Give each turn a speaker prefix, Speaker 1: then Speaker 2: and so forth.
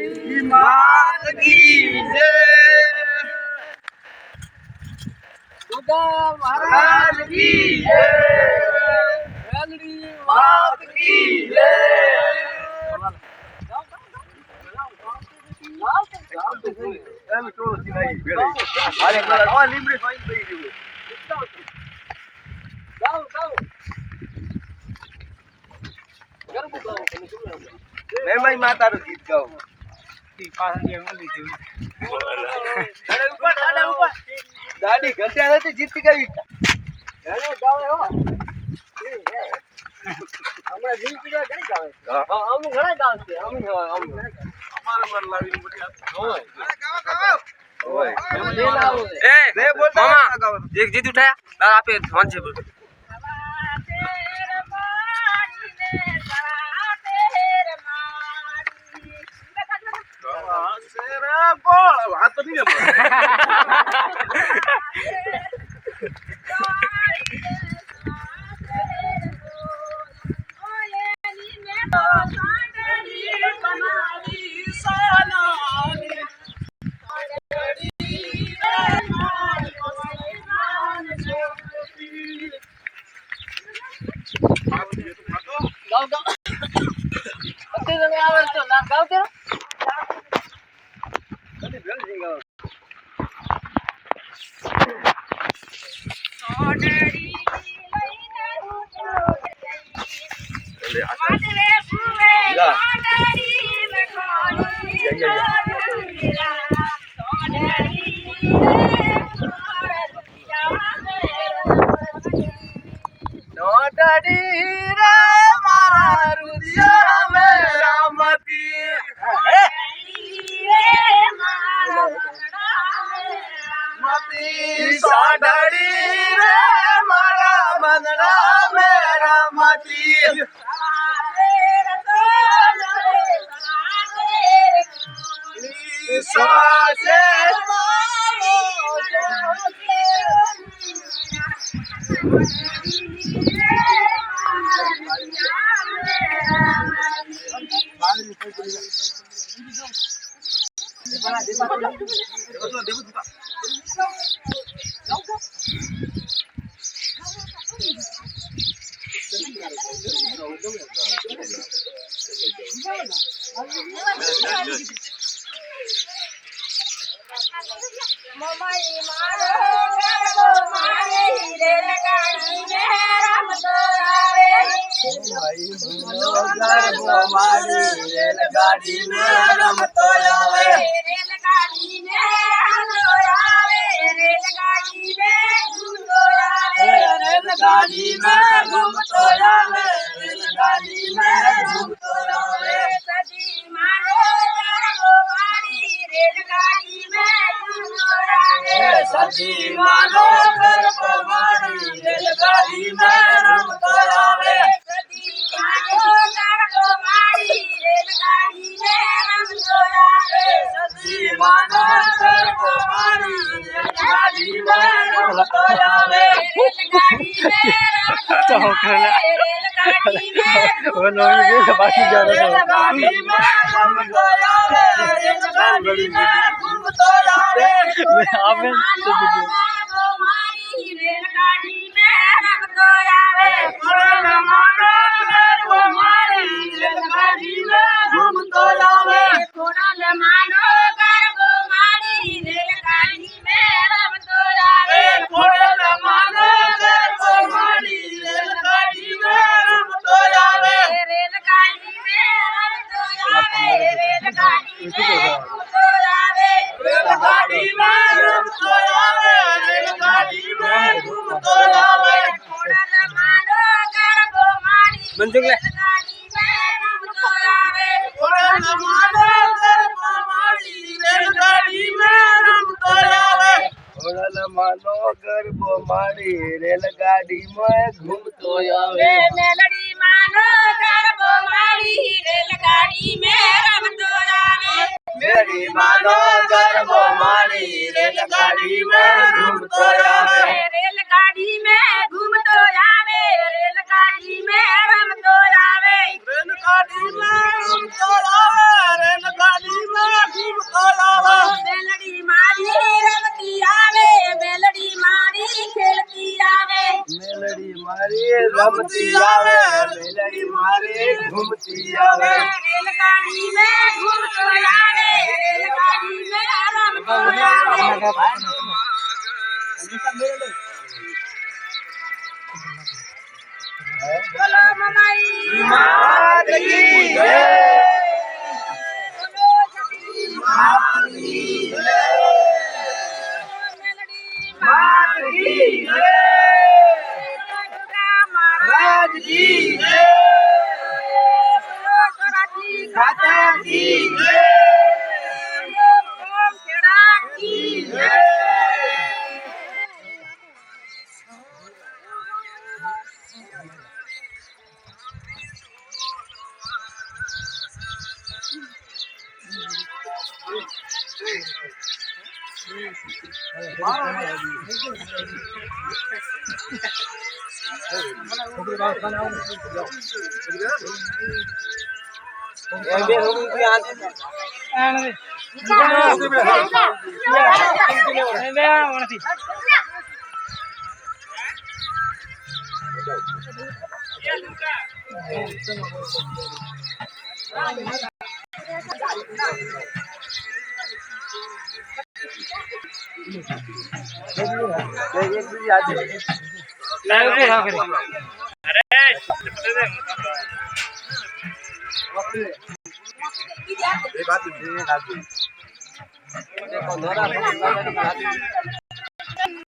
Speaker 1: मात की जय। महाराज की जय। मात की जय। मैं माता रू गीत गाऊं दादी घंटे आते जीत गई हमारा दिल की गई गावे हम घણા ગાવ છે हम અમારે મર લાવીને બઢિયા હોય હોય લે લાવો એ લે બોલતા મામા એક જીત ઉઠાયા તાર આપે ફોન છે બોલ વાત તો નહીં गाव गाव अते जने आवर तो ना गाव के कदी भेल सिंगा सोडड़ी लईने रुले वादरे सुवे सोडड़ी में खोली सोडड़ी सोडड़ी रे मारा रुदिया मेरा मती मती सोडड़ी रे मारा मनरा मेरा मती सासे रेलगाड़ी में रमतो आवे रेलगाड़ी में रमतो आवे रेलगाड़ी में घूमतो आवे रेलगाड़ी में घूमतो आवे रेलगाड़ी में घूमतो आवे सदी मारो जागो मारी रेलगाड़ी में घूमतो आवे सदी मारो जागो मारी रेलगाड़ी में रमतो आवे सदी मारो जागो मारी रेलगाड़ी में रमतो आवे सदी मारो जागो मारी रेलगाड़ी में रमतो आवे रेलगाड़ी में रमतो आवे रेलगाड़ी में वो नौवीं के बाकी जा रहा है रेलगाड़ी में रमतो आवे रेलगाड़ी में घूमतो आवे आपने तो मारी रेलगाड़ी में रमतो आवे कोण मानो वो मारी रेलगाड़ी में घूमतो आवे कोण मानो वो मारी रेलगाड़ी में रमतो आवे कोण मानो वो मारी रेलगाड़ी में रमतो आवे रेलगाड़ी में रमतो आवे रेलगाड़ी में घूमतो आवे रेलगाड़ी में रमतो आवे रेलगाड़ी में घूमतो आवे कोण मानो वो मारी मंजुक ले रेलगाड़ी में रमतो आवे कोण मानो वो मारी रेलगाड़ी में रमतो आवे कोण मानो गरबो मारी रेलगाड़ी में घूमतो आवे मेलडी मानो गरबो मारी रेलगाड़ी में रमतो आवे मेरी मानो गरबो मारी रेलगाड़ी में घूमतो आवे रेलगाड़ी में घूमतो आवे रेलगाड़ी में रमतो आवे रेलगाड़ी में रमतो आवे रेलगाड़ी में घूमती आवे
Speaker 2: रेलगाड़ी में घूमतो आवे रेलगाड़ी में रमतो आवे बोलो ममाई
Speaker 1: मात की जय
Speaker 2: बोलो सती
Speaker 1: मात की जय
Speaker 2: मेलडी
Speaker 1: मात की जय
Speaker 2: दुर्गा महाराज
Speaker 1: राज की जय
Speaker 2: बोलो स्वराजी
Speaker 1: माता की जय
Speaker 2: बोलो ओम खेड़ा की
Speaker 1: जय